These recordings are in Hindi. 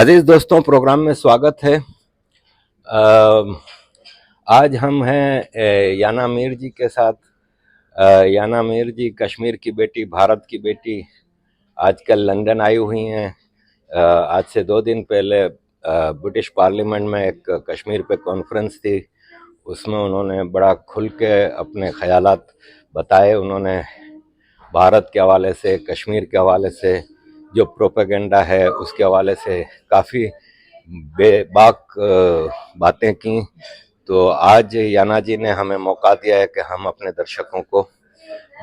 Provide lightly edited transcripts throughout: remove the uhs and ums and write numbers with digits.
अजीज दोस्तों, प्रोग्राम में स्वागत है। आज हम हैं याना मीर जी के साथ। याना मीर जी कश्मीर की बेटी, भारत की बेटी, आजकल लंदन आई हुई हैं। आज से 2 दिन पहले ब्रिटिश पार्लियामेंट में एक कश्मीर पे कॉन्फ्रेंस थी। उसमें उन्होंने बड़ा खुल के अपने ख़यालात बताए। उन्होंने भारत के हवाले से, कश्मीर के हवाले से जो प्रोपेगेंडा है उसके हवाले से काफ़ी बेबाक बातें की। तो आज याना जी ने हमें मौका दिया है कि हम अपने दर्शकों को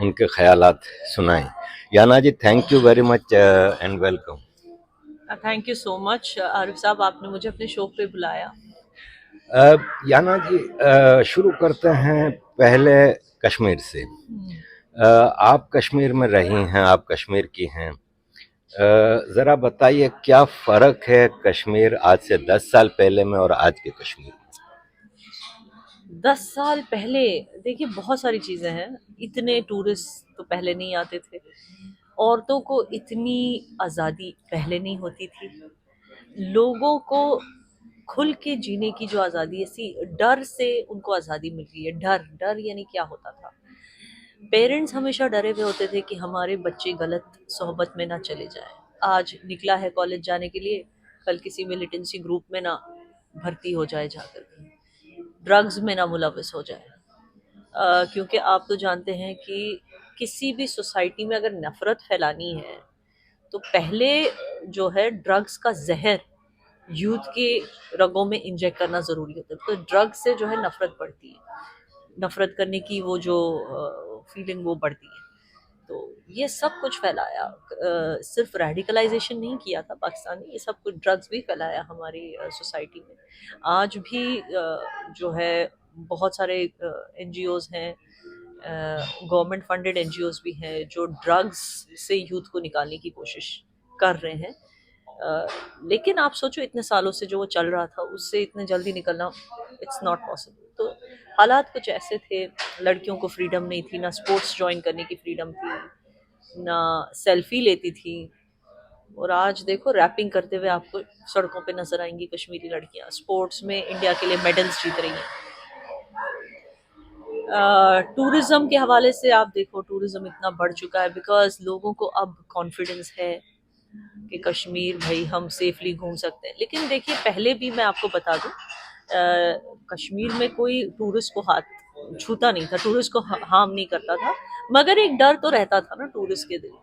उनके ख्यालात सुनाएं। याना जी, thank you very much and welcome. Thank you so much Arif Sahab, आपने मुझे अपने शो पे बुलाया। याना जी, शुरू करते हैं पहले कश्मीर से। आप कश्मीर में रही हैं, आप कश्मीर की हैं। ज़रा बताइए क्या फ़र्क है कश्मीर आज से 10 साल पहले में और आज के कश्मीर 10 साल पहले देखिए बहुत सारी चीज़ें हैं। इतने टूरिस्ट तो पहले नहीं आते थे। औरतों को इतनी आज़ादी पहले नहीं होती थी। लोगों को खुल के जीने की जो आज़ादी है, सी डर से उनको आज़ादी मिल गई है। डर डर यानी क्या होता था? पेरेंट्स हमेशा डरे हुए होते थे कि हमारे बच्चे गलत सोहबत में ना चले जाएं। आज निकला है कॉलेज जाने के लिए, कल किसी मिलिटेंसी ग्रुप में ना भर्ती हो जाए, जाकर के ड्रग्स में ना मुलविस हो जाए। क्योंकि आप तो जानते हैं कि किसी भी सोसाइटी में अगर नफरत फैलानी है तो पहले जो है ड्रग्स का जहर यूथ के रगों में इंजेक्ट करना ज़रूरी होता है। तो ड्रग्स से जो है नफरत बढ़ती है, नफरत करने की वो जो फीलिंग वो बढ़ती है। तो ये सब कुछ फैलाया, सिर्फ रेडिकलाइजेशन नहीं किया था पाकिस्तान ने, ये सब कुछ ड्रग्स भी फैलाया हमारी सोसाइटी में। आज भी जो है बहुत सारे एनजीओज हैं, गवर्नमेंट फंडेड एनजीओज भी हैं जो ड्रग्स से यूथ को निकालने की कोशिश कर रहे हैं। लेकिन आप सोचो इतने सालों से जो वो चल रहा था उससे इतने जल्दी निकलना इट्स नॉट पॉसिबल। तो हालात कुछ ऐसे थे, लड़कियों को फ्रीडम नहीं थी, ना स्पोर्ट्स ज्वाइन करने की फ्रीडम थी, ना सेल्फी लेती थी। और आज देखो रैपिंग करते हुए आपको सड़कों पे नजर आएंगी कश्मीरी लड़कियां, स्पोर्ट्स में इंडिया के लिए मेडल्स जीत रही हैं। टूरिज्म के हवाले से आप देखो, टूरिज्म इतना बढ़ चुका है बिकॉज लोगों को अब कॉन्फिडेंस है कि कश्मीर भाई हम सेफली घूम सकते हैं। लेकिन देखिए पहले भी मैं आपको बता दूं, कश्मीर में कोई टूरिस्ट को हाथ छूता नहीं था, टूरिस्ट को हार्म नहीं करता था, मगर एक डर तो रहता था ना टूरिस्ट के दिल में।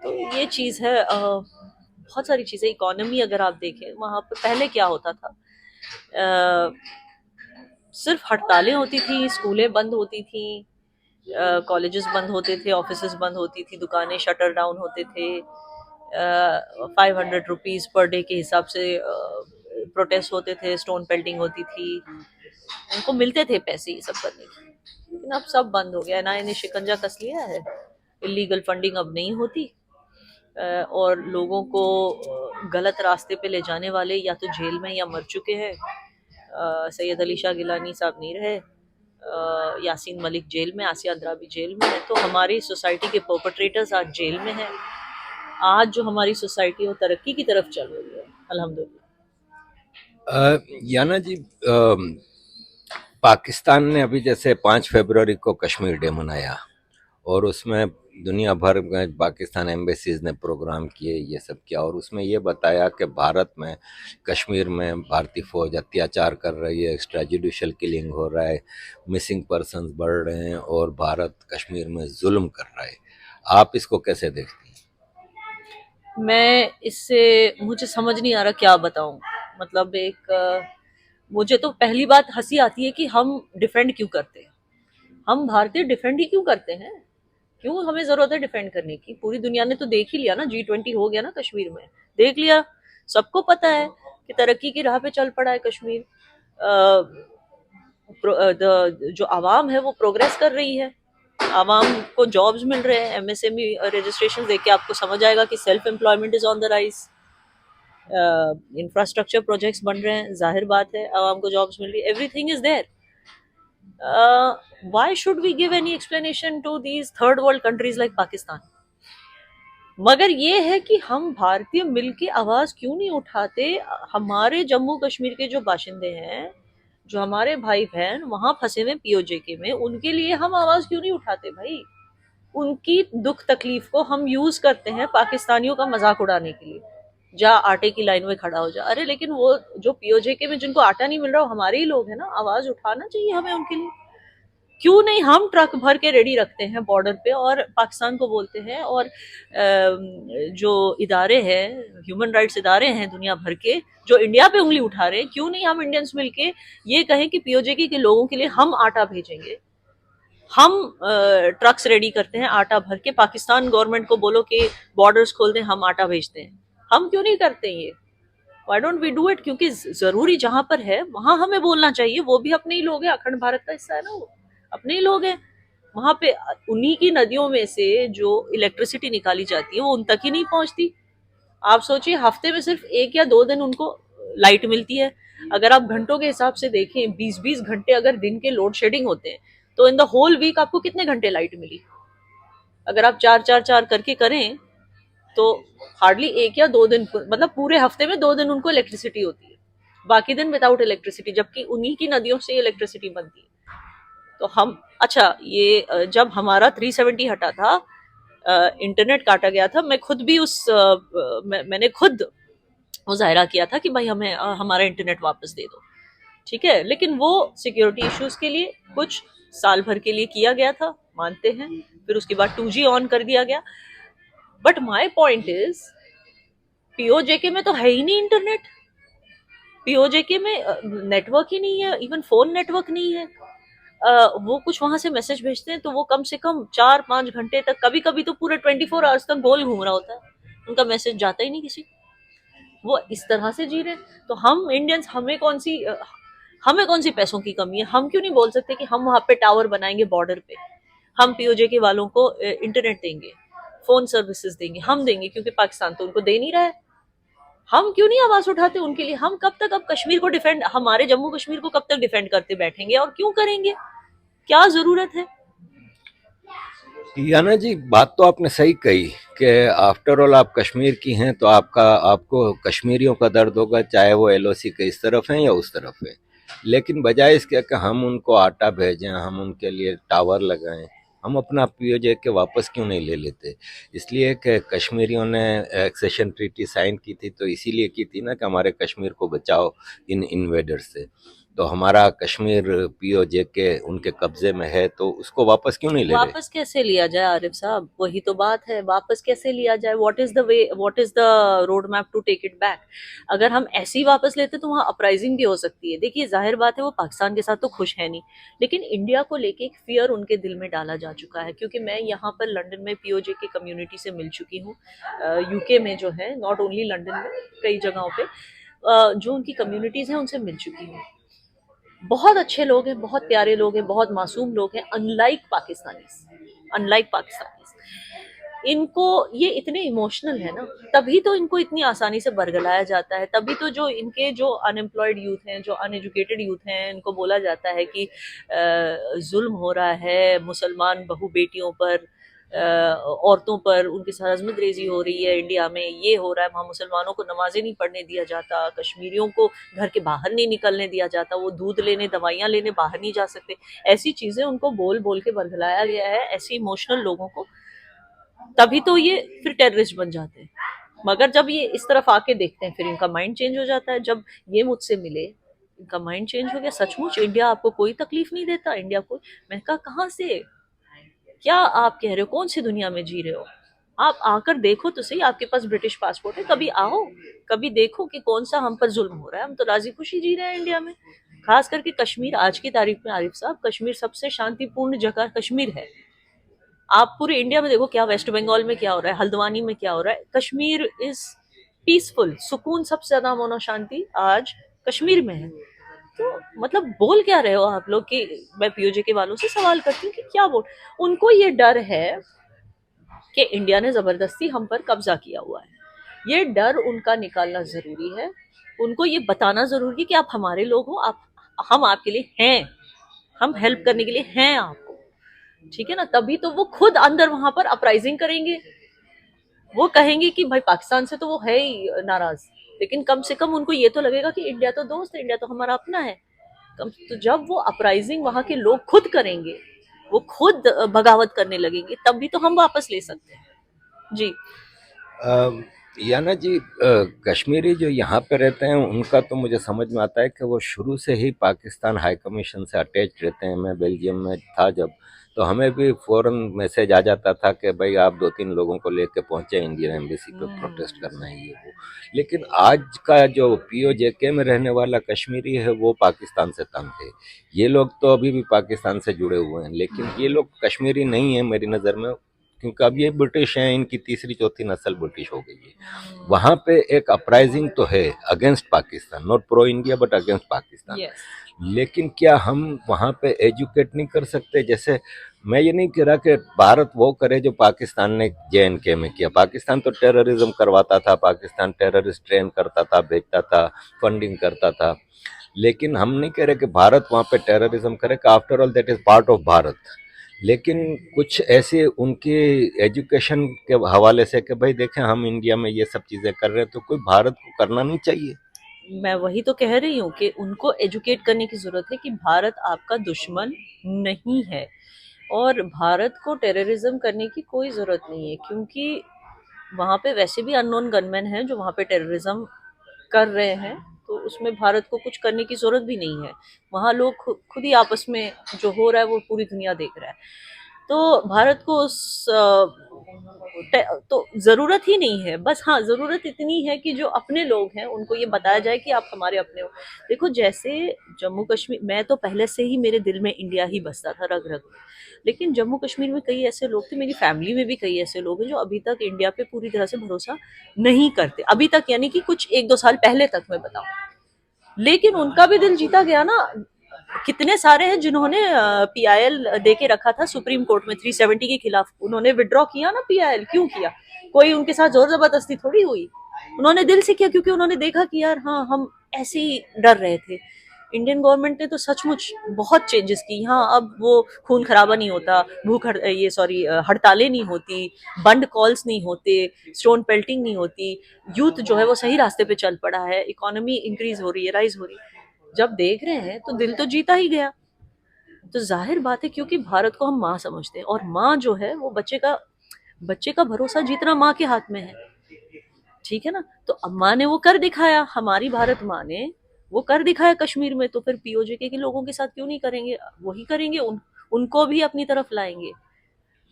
तो ये चीज़ है। बहुत सारी चीज़ें, इकोनॉमी अगर आप देखें वहाँ पर पहले क्या होता था, अ, सिर्फ हड़तालें होती थी, स्कूलें बंद होती थी, कॉलेजेस बंद होते थे, ऑफिसेज बंद होती थी, दुकानें शटर डाउन होते थे। 500 रुपीज़ पर डे के हिसाब से प्रोटेस्ट होते थे, स्टोन पेल्टिंग होती थी, उनको मिलते थे पैसे ये सब करने के। लेकिन अब सब बंद हो गया, ना इन्हें शिकंजा कस लिया है, इलीगल फंडिंग अब नहीं होती। और लोगों को गलत रास्ते पे ले जाने वाले या तो जेल में या मर चुके हैं। सैयद अली शाह गिलानी साहब नहीं रहे, यासीन मलिक जेल में, आसिया अंद्राबी जेल में है। तो हमारी सोसाइटी के परपट्रेटर्स आज जेल में हैं। आज जो हमारी सोसाइटी है वो तरक्की की तरफ चल रही है, अल्हम्दुलिल्लाह। याना जी, पाकिस्तान ने अभी जैसे 5 फरवरी को कश्मीर डे मनाया और उसमें दुनिया भर में पाकिस्तान एम्बेसीज ने प्रोग्राम किए, ये सब किया, और उसमें ये बताया कि भारत में कश्मीर में भारतीय फ़ौज अत्याचार कर रही है, एक्स्ट्रा जुडिशल किलिंग हो रहा है, मिसिंग पर्सन्स बढ़ रहे हैं और भारत कश्मीर में जुल्म कर रहा है। आप इसको कैसे देखती हैं? मैं इससे मुझे समझ नहीं आ रहा क्या बताऊं। मतलब मुझे तो पहली बात हंसी आती है कि हम डिफेंड क्यों करते हैं। हम भारतीय डिफेंड ही क्यों करते हैं? क्यों हमें जरूरत है डिफेंड करने की? पूरी दुनिया ने तो देख ही लिया ना, G20 हो गया ना कश्मीर में, देख लिया। सबको पता है कि तरक्की की राह पे चल पड़ा है कश्मीर। जो आवाम है वो प्रोग्रेस कर रही है, आवाम को जॉब्स मिल रहे हैं, एमएसएमई रजिस्ट्रेशन देख के आपको समझ आएगा कि self employment is on the rise. Infrastructure projects बन रहे हैं, जाहिर बात है आवाम को जॉब्स मिल रही है, everything is there. Why should we give any explanation to these third world countries like Pakistan? मगर ये है कि हम भारतीय मिलके आवाज क्यों नहीं उठाते। हमारे जम्मू कश्मीर के जो बाशिंदे हैं, जो हमारे भाई बहन वहां फंसे हुए पीओजेके में, उनके लिए हम आवाज क्यों नहीं उठाते भाई। उनकी दुख तकलीफ को हम यूज करते हैं पाकिस्तानियों का मजाक उड़ाने के लिए। जा आटे की लाइन में खड़ा हो जा, अरे लेकिन वो जो पीओजेके में जिनको आटा नहीं मिल रहा, वो हमारे ही लोग हैं ना। आवाज उठाना चाहिए हमें उनके लिए। क्यों नहीं हम ट्रक भर के रेडी रखते हैं बॉर्डर पे और पाकिस्तान को बोलते हैं। और जो इदारे हैं, ह्यूमन राइट्स इदारे हैं दुनिया भर के, जो इंडिया पे उंगली उठा रहे हैं, क्यों नहीं हम इंडियंस मिलके ये कहें कि पीओजेके के लोगों के लिए हम आटा भेजेंगे। हम ट्रक्स रेडी करते हैं आटा भर के, पाकिस्तान गवर्नमेंट को बोलो कि बॉर्डर्स खोल दें, हम आटा भेजते हैं। हम क्यों नहीं करते ये? Why don't we do it? क्योंकि जरूरी जहां पर है वहां हमें बोलना चाहिए। वो भी अपने ही लोग हैं, अखंड भारत का हिस्सा है ना, वो अपने ही लोग हैं। वहां पे उन्हीं की नदियों में से जो इलेक्ट्रिसिटी निकाली जाती है वो उन तक ही नहीं पहुंचती। आप सोचिए, हफ्ते में सिर्फ 1 या 2 दिन उनको लाइट मिलती है। अगर आप घंटों के हिसाब से देखें, 20-20 घंटे अगर दिन के लोड शेडिंग होते हैं, तो इन द होल वीक आपको कितने घंटे लाइट मिली? अगर आप 4-4-4 करके करें तो हार्डली 1 या 2 दिन, मतलब पूरे हफ्ते में 2 दिन उनको इलेक्ट्रिसिटी होती है, बाकी दिन विदाउट इलेक्ट्रिसिटी, जबकि उन्हीं की नदियों से इलेक्ट्रिसिटी बनती है। तो हम, अच्छा ये जब हमारा 370 हटा था, इंटरनेट काटा गया था, मैं खुद भी मैंने खुद मुजाहरा किया था कि भाई हमें हमारा इंटरनेट वापस दे दो। ठीक है, लेकिन वो सिक्योरिटी इश्यूज के लिए कुछ साल भर के लिए किया गया था, मानते हैं। फिर उसके बाद 2G ऑन कर दिया गया। But my point is, PoJK में तो है ही नहीं इंटरनेट। पीओजेके में नेटवर्क ही नहीं है, इवन फोन नेटवर्क नहीं है। वो कुछ वहां से मैसेज भेजते हैं तो वो कम से कम 4-5 घंटे तक, कभी कभी तो पूरे 24 आवर्स तक गोल घूम रहा होता है, उनका मैसेज जाता ही नहीं किसी को। वो इस तरह से जी रहे हैं। तो हम इंडियंस, हमें कौन सी पैसों की कमी है? हम क्यों नहीं बोल सकते कि हम वहां पे टावर बनाएंगे बॉर्डर पे, हम पीओजेके वालों को इंटरनेट देंगे, फोन सर्विसेज देंगे, हम देंगे, क्योंकि पाकिस्तान तो उनको दे नहीं रहा है। हम क्यों नहीं आवाज उठाते उनके लिए? हम कब तक अब कश्मीर को डिफेंड, हमारे जम्मू कश्मीर को कब तक डिफेंड करते बैठेंगे, और क्यों करेंगे? क्या जरूरत है? याना जी, बात तो आपने सही कही कि आफ्टर ऑल आप कश्मीर की हैं, तो आपको कश्मीरियों का दर्द होगा, चाहे वो एलओसी के इस तरफ हैं या उस तरफ है। लेकिन बजाय इसके कि हम उनको आटा भेजें, हम उनके लिए टावर लगाएं, हम अपना पीओजे के वापस क्यों नहीं ले लेते? इसलिए कि कश्मीरियों ने एक्सेशन ट्रीटी साइन की थी, तो इसीलिए की थी ना कि हमारे कश्मीर को बचाओ इन इन्वेडर से। तो हमारा कश्मीर पीओजे के उनके कब्जे में है, तो उसको वापस क्यों नहीं ले रहे? वापस कैसे लिया जाए आरिफ साहब? वही तो बात है, वापस कैसे लिया जाए? What is the way, what is the road map to take it back? अगर हम ऐसे ही वापस लेते तो वहां अपराइजिंग भी हो सकती है। देखिए, जाहिर बात है वो पाकिस्तान के साथ तो खुश है नहीं, लेकिन इंडिया को लेके एक फियर उनके दिल में डाला जा चुका है। क्योंकि मैं यहाँ पर लंदन में पीओजे की कम्युनिटी से मिल चुकी हूँ, यूके में जो है, नॉट ओनली लंदन में, कई जगहों पे जो उनकी कम्युनिटीज हैं उनसे मिल चुकी हूँ। बहुत अच्छे लोग हैं, बहुत प्यारे लोग हैं, बहुत मासूम लोग हैं, अनलाइक पाकिस्तानीज। इनको ये इतने इमोशनल है ना, तभी तो इनको इतनी आसानी से बरगलाया जाता है। तभी तो जो इनके जो अनएम्प्लॉयड यूथ हैं, जो अनएजुकेटेड यूथ हैं, इनको बोला जाता है कि जुल्म हो रहा है मुसलमान बहू बेटियों पर, औरतों पर, उनके साथ अजमत रेजी हो रही है इंडिया में, ये हो रहा है वहाँ, मुसलमानों को नमाजें नहीं पढ़ने दिया जाता, कश्मीरियों को घर के बाहर नहीं निकलने दिया जाता, वो दूध लेने, दवाइयाँ लेने बाहर नहीं जा सकते। ऐसी चीजें उनको बोल बोल के बरगलाया गया है, ऐसे इमोशनल लोगों को। तभी तो ये फिर टेररिस्ट बन जाते हैं। मगर जब ये इस तरफ आके देखते हैं, फिर इनका माइंड चेंज हो जाता है। जब ये मुझसे मिले, इनका माइंड चेंज हो गया। सचमुच इंडिया आपको कोई तकलीफ नहीं देता? इंडिया को, मैं कहा कहाँ से, क्या आप कह रहे हो? कौन सी दुनिया में जी रहे हो? आप आकर देखो तो सही, आपके पास ब्रिटिश पासपोर्ट है, कभी आओ, कभी देखो कि कौन सा हम पर जुल्म हो रहा है। हम तो राजी खुशी जी रहे हैं इंडिया में। खास करके कश्मीर, आज की तारीख में आरिफ साहब, कश्मीर सबसे शांतिपूर्ण जगह कश्मीर है। आप पूरे इंडिया में देखो, क्या वेस्ट बंगाल में क्या हो रहा है, हल्द्वानी में क्या हो रहा है, कश्मीर इज पीसफुल। सुकून, सबसे ज्यादा अमन और शांति आज कश्मीर में है। तो मतलब बोल क्या रहे हो आप लोग? कि मैं पीओजे के वालों से सवाल करती हूँ कि क्या बोल, उनको ये डर है कि इंडिया ने जबरदस्ती हम पर कब्जा किया हुआ है। ये डर उनका निकालना जरूरी है। उनको ये बताना जरूरी है कि आप हमारे लोग हो, आप, हम आपके लिए हैं, हम हेल्प करने के लिए हैं आपको। ठीक है ना? तभी तो वो खुद अंदर वहां पर अपराइजिंग करेंगे। वो कहेंगे कि भाई पाकिस्तान से तो वो है ही नाराज, लेकिन कम से कम उनको ये तो लगेगा कि इंडिया तो दोस्त है, इंडिया तो हमारा अपना है। कम तो जब वो अपराइजिंग वहां के लोग खुद करेंगे, वो खुद बगावत करने लगेंगे, तब भी तो हम वापस ले सकते हैं। जी। अ, याना जी, कश्मीरी जो यहाँ पे रहते हैं उनका तो मुझे समझ में आता है कि वो शुरू से ही पाकिस्तान हाई कमीशन से अटैच रहते हैं। मैं बेल्जियम में था जब, तो हमें भी फ़ौरन मैसेज आ जाता था कि भाई आप 2-3 लोगों को लेके पहुंचे इंडियन एम्बेसी पे, प्रोटेस्ट करना है ये वो। लेकिन आज का जो पीओजेके में रहने वाला कश्मीरी है वो पाकिस्तान से तंग है। ये लोग तो अभी भी पाकिस्तान से जुड़े हुए हैं, लेकिन ये लोग कश्मीरी नहीं है मेरी नज़र में, क्योंकि अब ये ब्रिटिश हैं, इनकी तीसरी चौथी नस्ल ब्रिटिश हो गई है। वहां पे एक अपराइजिंग तो है against Pakistan, not pro India but against Pakistan. Yes. लेकिन क्या हम वहां पे एजुकेट नहीं कर सकते? जैसे मैं ये नहीं कह रहा कि भारत वो करे जो पाकिस्तान ने JNK में किया। पाकिस्तान तो टेररिज्म करवाता था, पाकिस्तान टेररिस्ट ट्रेन करता था, भेजता था, फंडिंग करता था। लेकिन हम नहीं कह रहे कि भारत वहां पे टेररिज्म करे, after all that is part of Bharat. लेकिन कुछ ऐसे उनके एजुकेशन के हवाले से कि भाई देखें हम इंडिया में ये सब चीज़ें कर रहे हैं, तो कोई भारत को करना नहीं चाहिए? मैं वही तो कह रही हूँ कि उनको एजुकेट करने की जरूरत है कि भारत आपका दुश्मन नहीं है, और भारत को टेररिज्म करने की कोई जरूरत नहीं है, क्योंकि वहां पे वैसे भी अननोन गनमैन हैं जो वहां पे टेररिज्म कर रहे हैं। तो उसमें भारत को कुछ करने की जरूरत भी नहीं है। वहां लोग खुद ही आपस में जो हो रहा है वो पूरी दुनिया देख रहा है। तो भारत को उस तो जरूरत ही नहीं है। बस हाँ, जरूरत इतनी है कि जो अपने लोग हैं उनको ये बताया जाए कि आप हमारे अपने हो। देखो, जैसे जम्मू कश्मीर, मैं तो पहले से ही मेरे दिल में इंडिया ही बसता था रग रग में, लेकिन जम्मू कश्मीर में कई ऐसे लोग थे, मेरी फैमिली में भी कई ऐसे लोग हैं जो अभी तक इंडिया पे पूरी तरह से भरोसा नहीं करते अभी तक, यानी कि कुछ 1-2 साल पहले तक मैं बताऊं। लेकिन उनका भी दिल जीता गया ना। कितने सारे हैं जिन्होंने PIL दे के रखा था सुप्रीम कोर्ट में 370 के खिलाफ, उन्होंने विड्रॉ किया ना PIL, क्यों किया? कोई उनके साथ जोर जबरदस्ती थोड़ी हुई। उन्होंने दिल से किया, क्योंकि उन्होंने देखा कि यार हाँ, हम ऐसे ही डर रहे थे। इंडियन गवर्नमेंट ने तो सचमुच बहुत चेंजेस की। हाँ, अब वो खून खराबा नहीं होता, ये सॉरी हड़तालें नहीं होती, बंड कॉल्स नहीं होते, स्टोन पेल्टिंग नहीं होती, यूथ जो है वो सही रास्ते पे चल पड़ा है, इकोनॉमी इंक्रीज हो रही है, राइज हो रही है। जब देख रहे हैं तो दिल तो जीता ही गया। तो जाहिर बात है, क्योंकि भारत को हम माँ समझते हैं, और माँ जो है वो बच्चे का भरोसा जीतना माँ के हाथ में है। ठीक है ना? तो अब माँ ने वो कर दिखाया, हमारी भारत माँ ने वो कर दिखाया कश्मीर में, तो फिर POJK के लोगों के साथ क्यों नहीं करेंगे? वही करेंगे, उनको भी अपनी तरफ लाएंगे।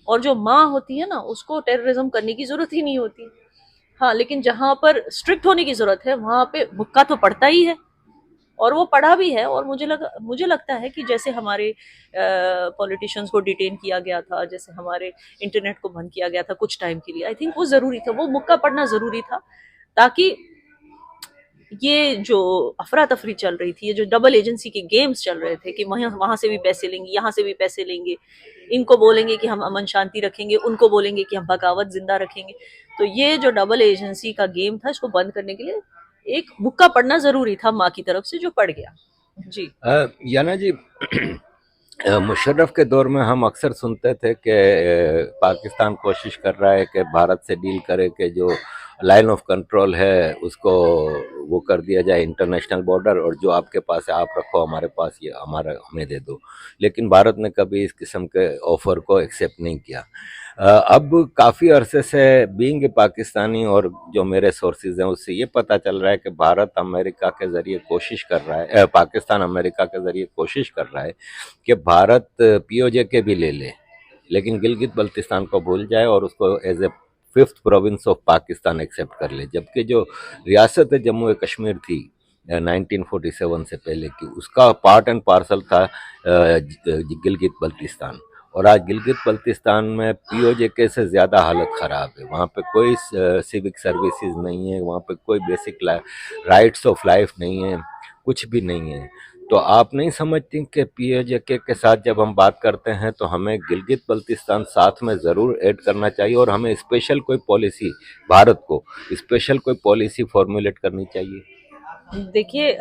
और जो माँ होती है ना, उसको टेररिज्म करने की जरूरत ही नहीं होती। हाँ, लेकिन जहां पर स्ट्रिक्ट होने की जरूरत है वहां पे मुक्का तो पड़ता ही है, और वो पढ़ा भी है। और मुझे लगता है कि जैसे हमारे पॉलिटिशियंस को डिटेन किया गया था, जैसे हमारे इंटरनेट को बंद किया गया था कुछ टाइम के लिए, आई थिंक वो जरूरी था, वो मुक्का पढ़ना जरूरी था, ताकि ये जो अफरा तफरी चल रही थी, ये जो डबल एजेंसी के गेम्स चल रहे थे कि वहां वहां से भी पैसे लेंगे, यहाँ से भी पैसे लेंगे, इनको बोलेंगे कि हम अमन शांति रखेंगे, उनको बोलेंगे कि हम बगावत जिंदा रखेंगे। तो ये जो डबल एजेंसी का गेम था, इसको बंद करने के लिए एक मुक्का पड़ना जरूरी था माँ की तरफ से, जो पड़ गया। जी। याना जी, मुशर्रफ के दौर में हम अक्सर सुनते थे कि पाकिस्तान कोशिश कर रहा है कि भारत से डील करे कि जो लाइन ऑफ कंट्रोल है उसको वो कर दिया जाए इंटरनेशनल बॉर्डर, और जो आपके पास है आप रखो, हमारे पास ये हमारा हमें दे दो। लेकिन भारत ने कभी इस किस्म के ऑफर को एक्सेप्ट नहीं किया। अब काफ़ी अरसे से बीइंग पाकिस्तानी, और जो मेरे सोर्सेज हैं उससे ये पता चल रहा है कि भारत अमेरिका के ज़रिए कोशिश कर रहा है, पाकिस्तान अमेरिका के ज़रिए कोशिश कर रहा है कि भारत POJK भी ले ले, लेकिन गिलगित बल्तिस्तान को भूल जाए और उसको as a fifth province of Pakistan accept कर ले। जबकि जो रियासत जम्मू कश्मीर थी 1947 से पहले की, उसका पार्ट एंड पार्सल था गिलगित बल्तिस्तान। और आज गिलगित बल्तिस्तान में POJK से ज़्यादा हालत ख़राब है। वहाँ पे कोई सिविक सर्विसेज नहीं है, वहाँ पे कोई बेसिक राइट्स ऑफ लाइफ नहीं है, कुछ भी नहीं है। तो आप नहीं समझती कि POJK के साथ जब हम बात करते हैं तो हमें गिलगित बल्तिस्तान साथ में ज़रूर ऐड करना चाहिए, और हमें स्पेशल कोई पॉलिसी, भारत को स्पेशल कोई पॉलिसी फॉर्मुलेट करनी चाहिए? देखिए,